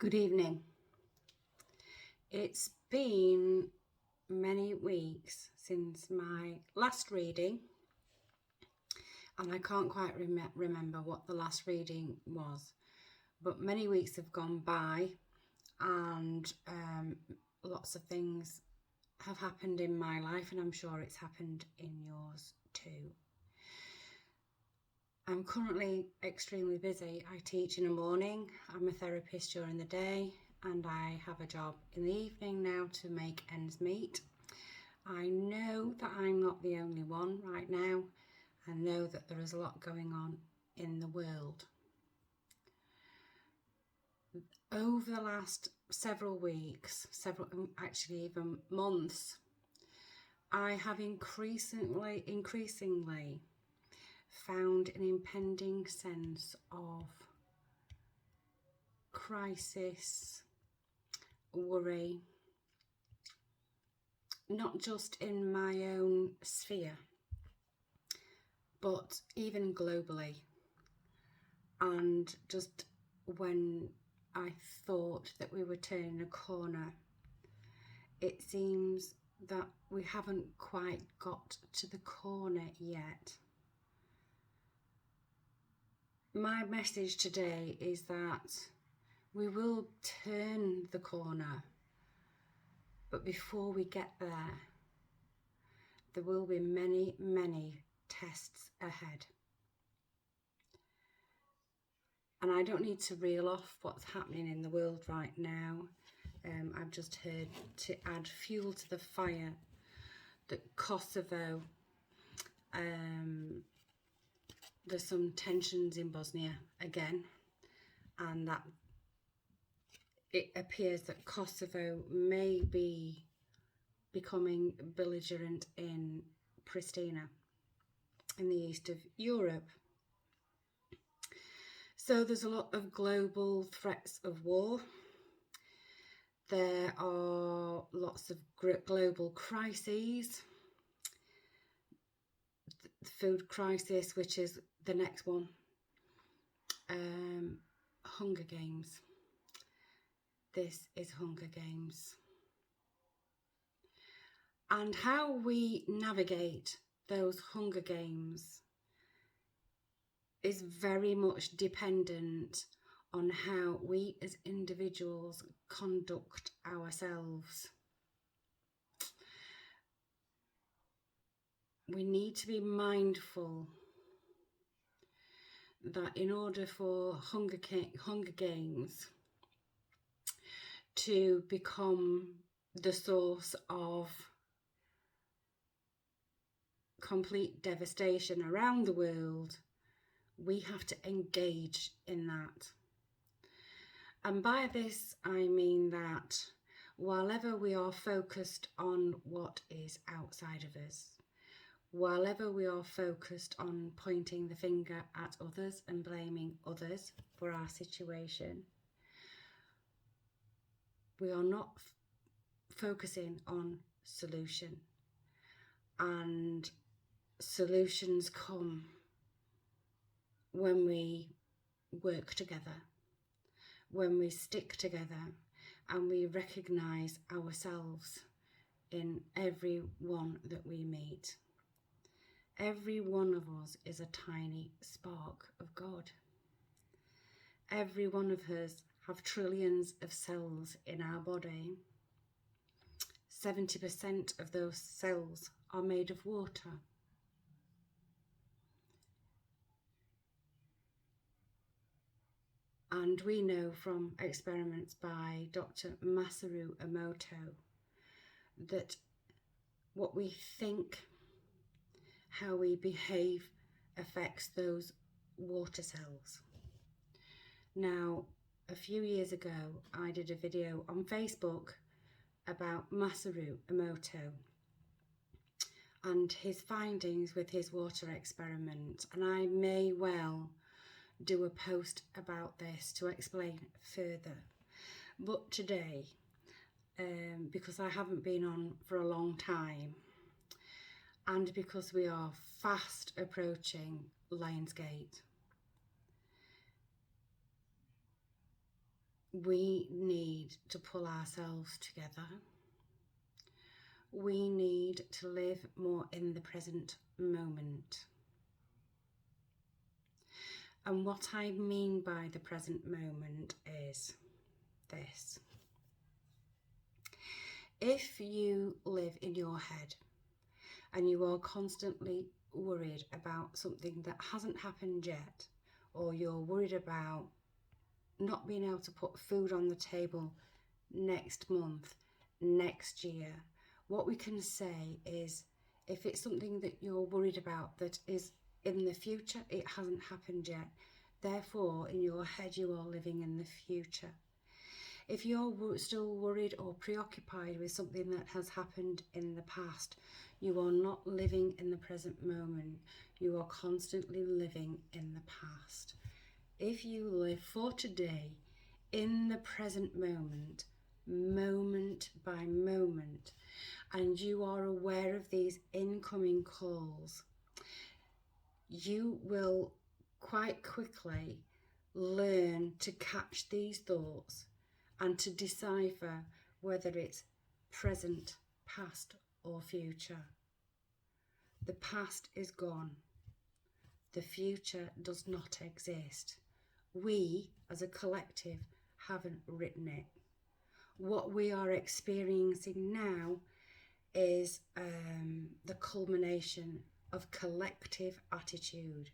Good evening. It's been many weeks since my last reading, and I can't quite remember what the last reading was, but many weeks have gone by, and lots of things have happened in my life, and I'm sure it's happened in yours too. I'm currently extremely busy. I teach in the morning, I'm a therapist during the day, and I have a job in the evening now to make ends meet. I know that I'm not the only one right now. I know that there is a lot going on in the world. Over the last several weeks, actually even months, I have increasingly found an impending sense of crisis, worry, not just in my own sphere, but even globally. And just when I thought that we were turning a corner, it seems that we haven't quite got to the corner yet. My message today is that we will turn the corner, but before we get there, there will be many, many tests ahead. And I don't need to reel off what's happening in the world right now. I've just heard, to add fuel to the fire, that Kosovo, there's some tensions in Bosnia again, and that it appears that Kosovo may be becoming belligerent in Pristina, in the east of Europe. So there's a lot of global threats of war. There are lots of global crises. The food crisis, which is the next one. Hunger Games. This is Hunger Games. And how we navigate those Hunger Games is very much dependent on how we as individuals conduct ourselves. We need to be mindful that in order for Hunger Games to become the source of complete devastation around the world, we have to engage in that. And by this I mean that whilever we are focused on what is outside of us, whilever we are focused on pointing the finger at others and blaming others for our situation, we are not focusing on solution. And solutions come when we work together, when we stick together, and we recognise ourselves in every one that we meet. Every one of us is a tiny spark of God. Every one of us have trillions of cells in our body. 70% of those cells are made of water. And we know from experiments by Dr. Masaru Emoto that what we think, how we behave, affects those water cells. Now, a few years ago, I did a video on Facebook about Masaru Emoto and his findings with his water experiment, and I may well do a post about this to explain further. But today, because I haven't been on for a long time, and because we are fast approaching Lionsgate, We need to pull ourselves together. We need to live more in the present moment. And what I mean by the present moment is this. If you live in your head and you are constantly worried about something that hasn't happened yet, or you're worried about not being able to put food on the table next month, next year, what we can say is, if it's something that you're worried about that is in the future, it hasn't happened yet. Therefore, in your head, you are living in the future. If you're still worried or preoccupied with something that has happened in the past, you are not living in the present moment. You are constantly living in the past. If you live for today, in the present moment, moment by moment, and you are aware of these incoming calls, you will quite quickly learn to catch these thoughts and to decipher whether it's present, past, or future. The past is gone. The future does not exist. We, as a collective, haven't written it. What we are experiencing now is the culmination of collective attitude.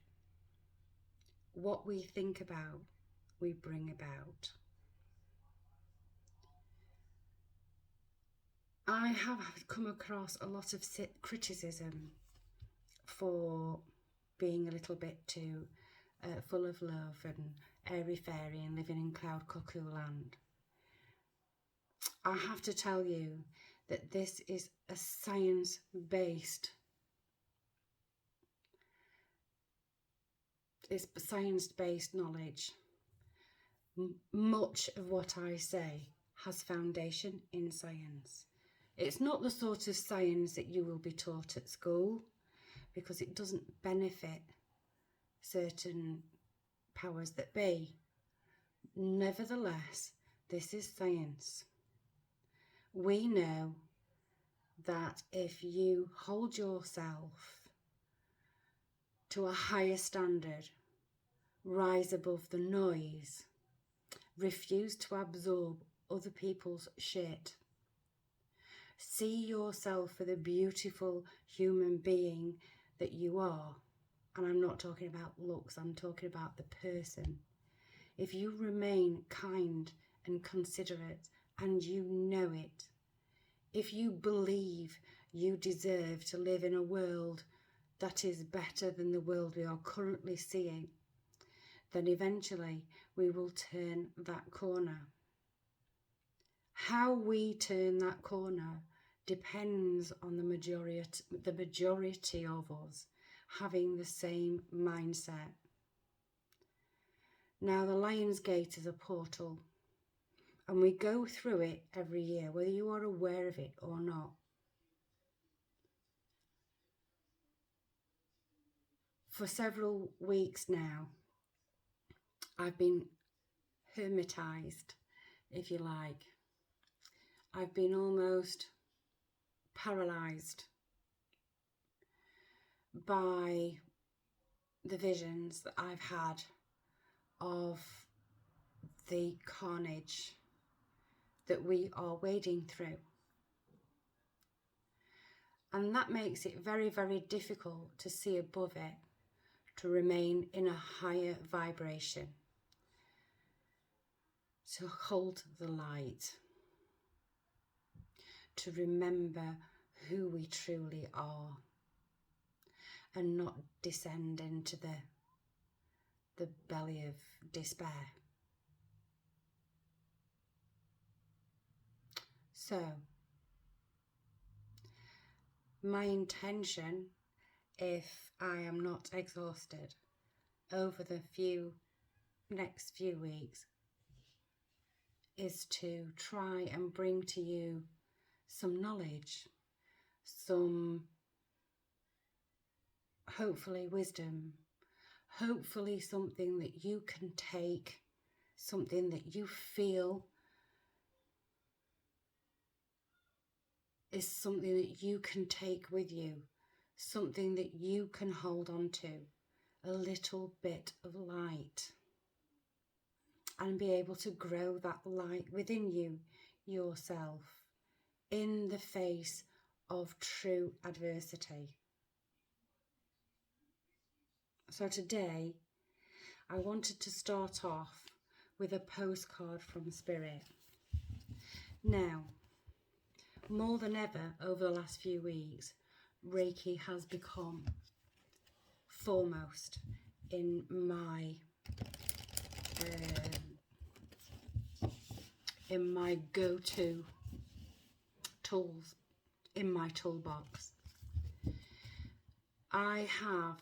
What we think about, we bring about. I have come across a lot of criticism for being a little bit too full of love and airy-fairy and living in cloud cuckoo land. I have to tell you that this is a science-based knowledge. Much of what I say has foundation in science. It's not the sort of science that you will be taught at school, because it doesn't benefit certain powers that be. Nevertheless, this is science. We know that if you hold yourself to a higher standard, rise above the noise, refuse to absorb other people's shit, see yourself for the beautiful human being that you are, and I'm not talking about looks, I'm talking about the person. If you remain kind and considerate, and you know it, if you believe you deserve to live in a world that is better than the world we are currently seeing, then eventually we will turn that corner. How we turn that corner depends on the majority of us having the same mindset. Now, the Lion's Gate is a portal, and we go through it every year, whether you are aware of it or not. For several weeks now, I've been hermitized, if you like. I've been almost paralyzed by the visions that I've had of the carnage that we are wading through. And that makes it very, very difficult to see above it, to remain in a higher vibration, to hold the light, to remember who we truly are, and not descend into the belly of despair. So, my intention, if I am not exhausted over the next few weeks, is to try and bring to you some knowledge, some hopefully wisdom, hopefully something that you can take something that you feel is something that you can take with you, something that you can hold on to, a little bit of light, and be able to grow that light within you, yourself, in the face of true adversity. So today, I wanted to start off with a postcard from Spirit. Now, more than ever over the last few weeks, Reiki has become foremost in my go-to tools in my toolbox. I have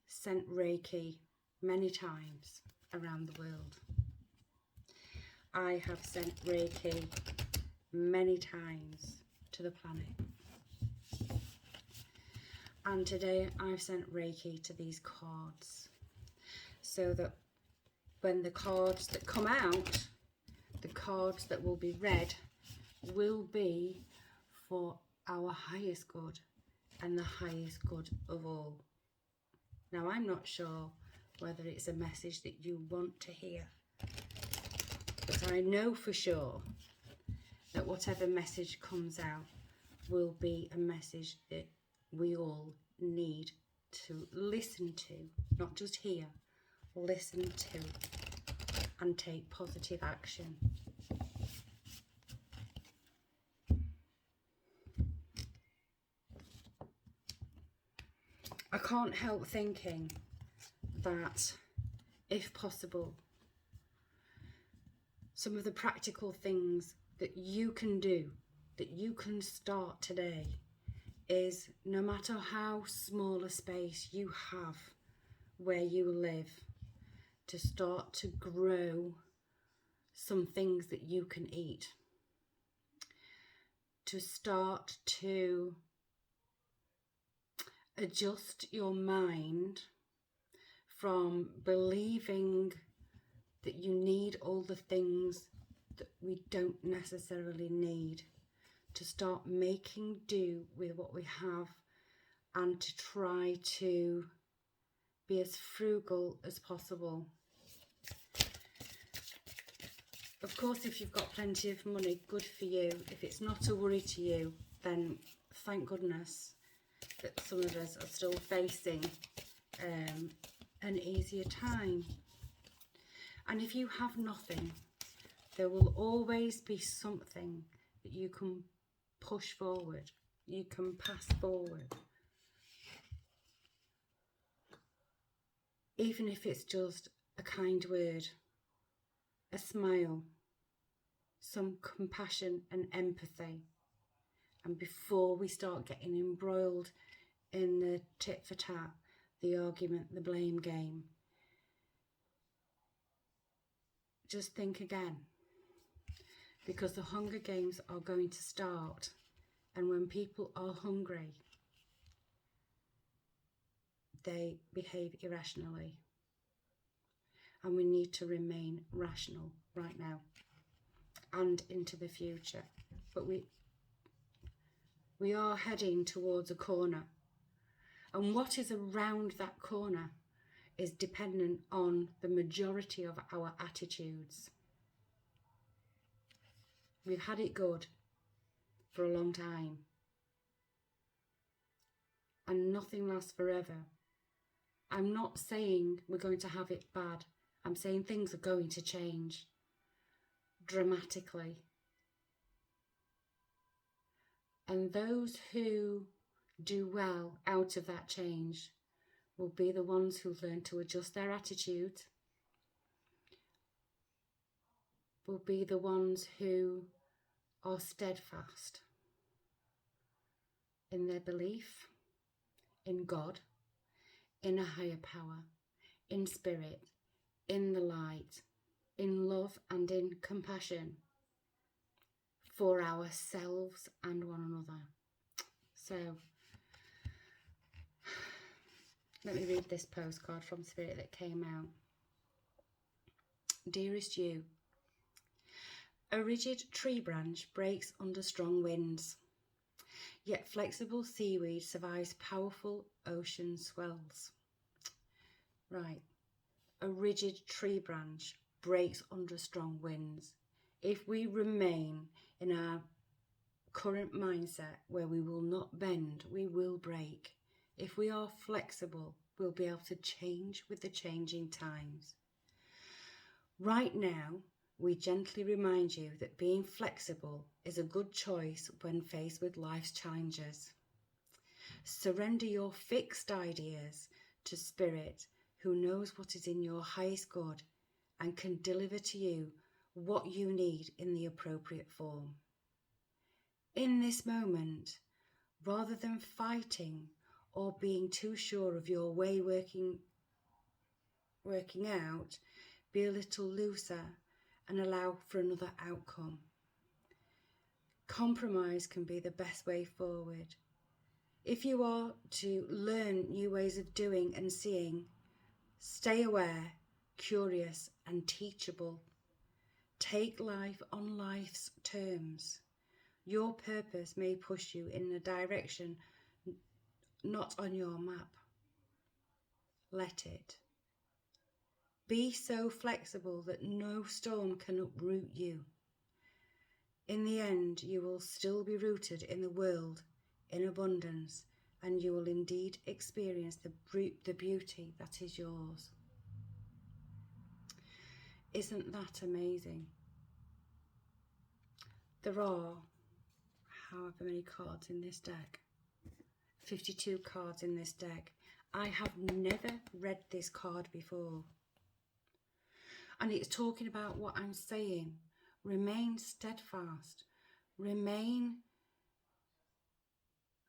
sent Reiki many times around the world. I have sent Reiki many times to the planet. And today I've sent Reiki to these cards, so that when the cards that come out, the cards that will be read, will be for our highest good and the highest good of all. Now, I'm not sure whether it's a message that you want to hear, but I know for sure that whatever message comes out will be a message that we all need to listen to, not just hear, listen to, and take positive action. I can't help thinking that, if possible, some of the practical things that you can do, that you can start today, is no matter how small a space you have where you live, to start to grow some things that you can eat, to start to adjust your mind from believing that you need all the things that we don't necessarily need, to start making do with what we have, and to try to be as frugal as possible. Of course, if you've got plenty of money, good for you. If it's not a worry to you, then thank goodness that some of us are still facing an easier time. And if you have nothing, there will always be something that you can push forward, you can pass forward. Even if it's just a kind word, a smile, some compassion and empathy. And before we start getting embroiled in the tit for tat, the argument, the blame game, just think again, because the Hunger Games are going to start, and when people are hungry, they behave irrationally, and we need to remain rational right now and into the future. But we are heading towards a corner, and what is around that corner is dependent on the majority of our attitudes. We've had it good for a long time, and nothing lasts forever. I'm not saying we're going to have it bad. I'm saying things are going to change dramatically. And those who do well out of that change will be the ones who learn to adjust their attitude, will be the ones who are steadfast in their belief in God, in a higher power, in spirit, in the light, in love and in compassion for ourselves and one another. So, let me read this postcard from Spirit that came out. Dearest you, a rigid tree branch breaks under strong winds, yet flexible seaweed survives powerful ocean swells. Right, a rigid tree branch breaks under strong winds. If we remain in our current mindset where we will not bend, we will break. If we are flexible, we'll be able to change with the changing times. Right now, we gently remind you that being flexible is a good choice when faced with life's challenges. Surrender your fixed ideas to Spirit, who knows what is in your highest good and can deliver to you what you need in the appropriate form. In this moment, rather than fighting or being too sure of your way working out, be a little looser and allow for another outcome. Compromise can be the best way forward. If you are to learn new ways of doing and seeing, stay aware, curious and teachable. Take life on life's terms. Your purpose may push you in a direction not on your map. Let it. Be so flexible that no storm can uproot you. In the end, you will still be rooted in the world in abundance, and you will indeed experience the beauty that is yours. Isn't that amazing? There are however many cards in this deck. 52 cards in this deck. I have never read this card before. And it's talking about what I'm saying. Remain steadfast. Remain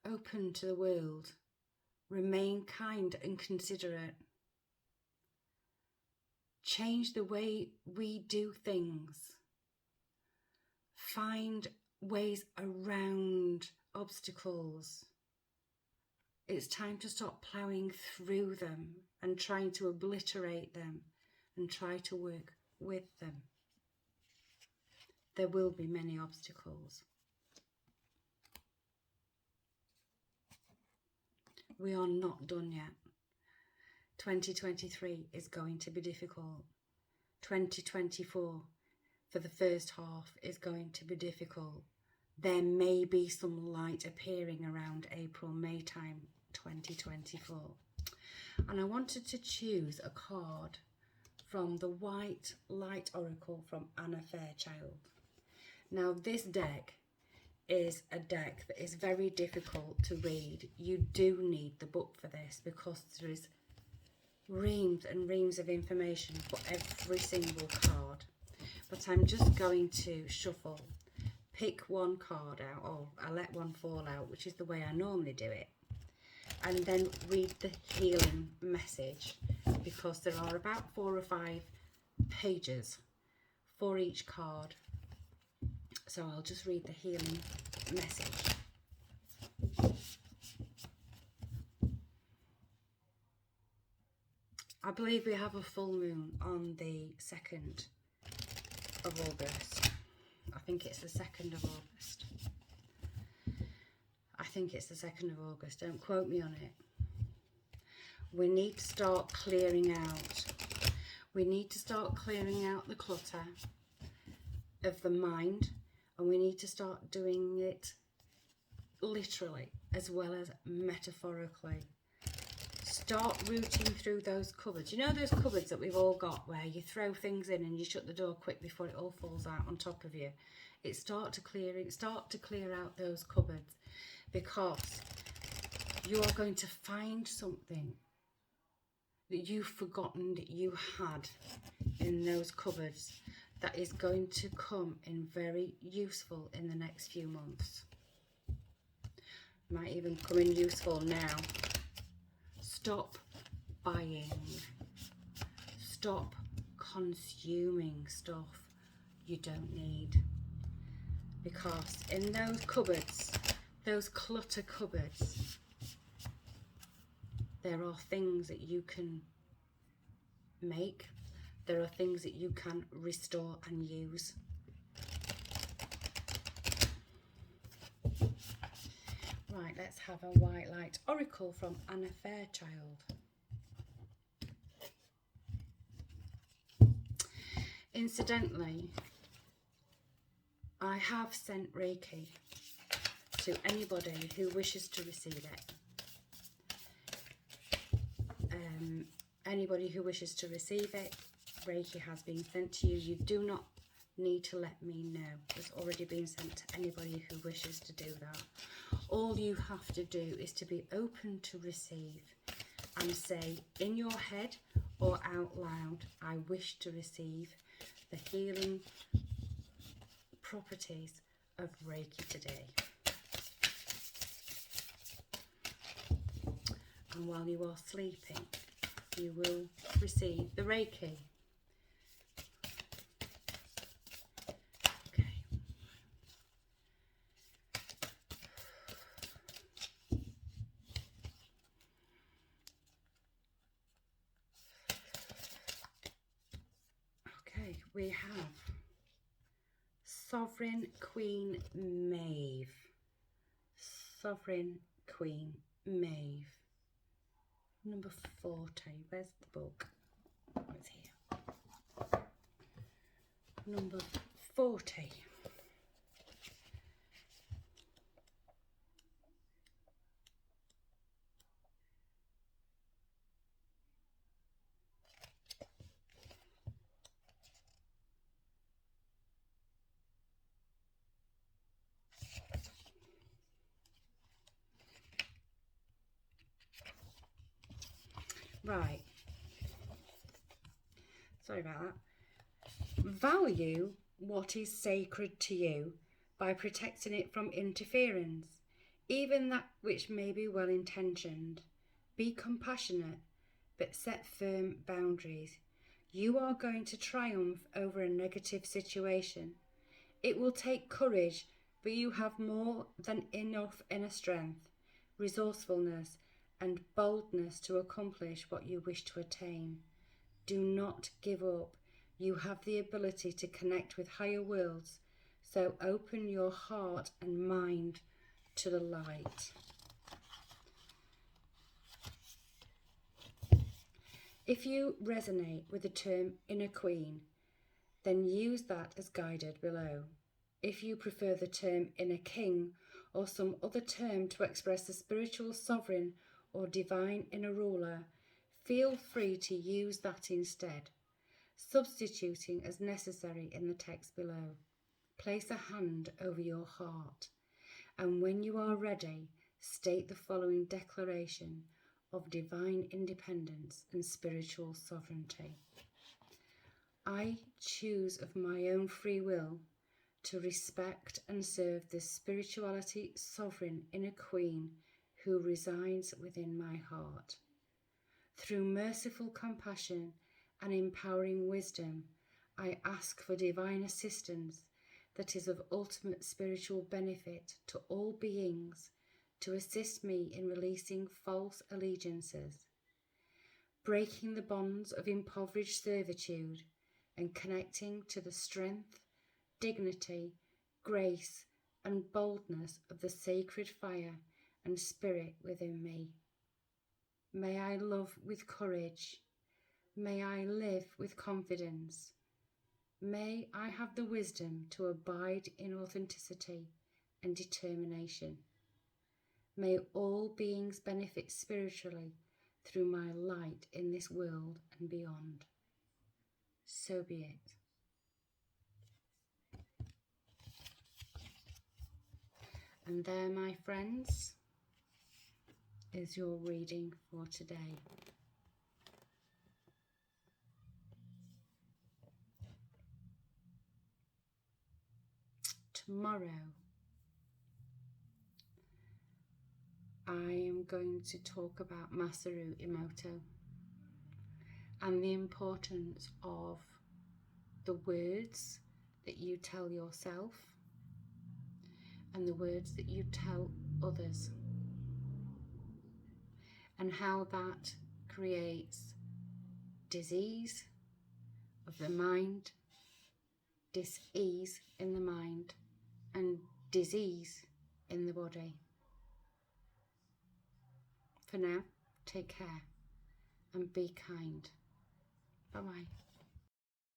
open to the world. Remain kind and considerate. Change the way we do things. Find ways around obstacles. It's time to stop ploughing through them and trying to obliterate them and try to work with them. There will be many obstacles. We are not done yet. 2023 is going to be difficult. 2024 for the first half is going to be difficult. There may be some light appearing around April, May time 2024. And I wanted to choose a card from the White Light Oracle from Anna Fairchild. Now this deck is a deck that is very difficult to read. You do need the book for this because there is reams and reams of information for every single card. But I'm just going to shuffle, pick one card out, or I let one fall out, which is the way I normally do it, and then read the healing message, because there are about 4 or 5 pages for each card. So I'll just read the healing message. I believe we have a full moon on the 2nd of August. I think it's the 2nd of August. I think it's the 2nd of August. Don't quote me on it. We need to start clearing out. We need to start clearing out the clutter of the mind, and we need to start doing it literally as well as metaphorically. Start rooting through those cupboards. You know those cupboards that we've all got where you throw things in and you shut the door quick before it all falls out on top of you? Start to clear out those cupboards, because you are going to find something that you've forgotten that you had in those cupboards that is going to come in very useful in the next few months. Might even come in useful now. Stop buying. Stop consuming stuff you don't need. Because in those cupboards, those clutter cupboards, there are things that you can make. there are things that you can restore and use. Right, let's have a white light oracle from Anna Fairchild. Incidentally, I have sent Reiki to anybody who wishes to receive it. Anybody who wishes to receive it, Reiki has been sent to you. You do not need to let me know. It's already been sent to anybody who wishes to do that. All you have to do is to be open to receive and say in your head or out loud, I wish to receive the healing properties of Reiki today. And while you are sleeping, you will receive the Reiki. Okay. Okay, we have Sovereign Queen Maeve. Sovereign Queen Maeve. Number 40. Where's the book? Oh, it's here. Number 40. Right. Sorry about that. Value what is sacred to you by protecting it from interference, even that which may be well intentioned. Be compassionate, but set firm boundaries. You are going to triumph over a negative situation. It will take courage, but you have more than enough inner strength, resourcefulness, and boldness to accomplish what you wish to attain. Do not give up. You have the ability to connect with higher worlds, so open your heart and mind to the light. If you resonate with the term inner queen, then use that as guided below. If you prefer the term inner king or some other term to express the spiritual sovereign or divine inner ruler, feel free to use that instead, substituting as necessary in the text below. Place a hand over your heart, and when you are ready, state the following declaration of divine independence and spiritual sovereignty. I choose of my own free will to respect and serve the spirituality sovereign inner queen who resides within my heart. Through merciful compassion and empowering wisdom, I ask for divine assistance that is of ultimate spiritual benefit to all beings to assist me in releasing false allegiances, breaking the bonds of impoverished servitude, and connecting to the strength, dignity, grace, and boldness of the sacred fire and spirit within me. May I love with courage. May I live with confidence. May I have the wisdom to abide in authenticity and determination. May all beings benefit spiritually through my light in this world and beyond. So be it. And there, my friends, is your reading for today. Tomorrow, I am going to talk about Masaru Emoto and the importance of the words that you tell yourself and the words that you tell others, and how that creates disease, of the mind, dis-ease in the mind, and disease in the body. For now, take care and be kind. Bye-bye.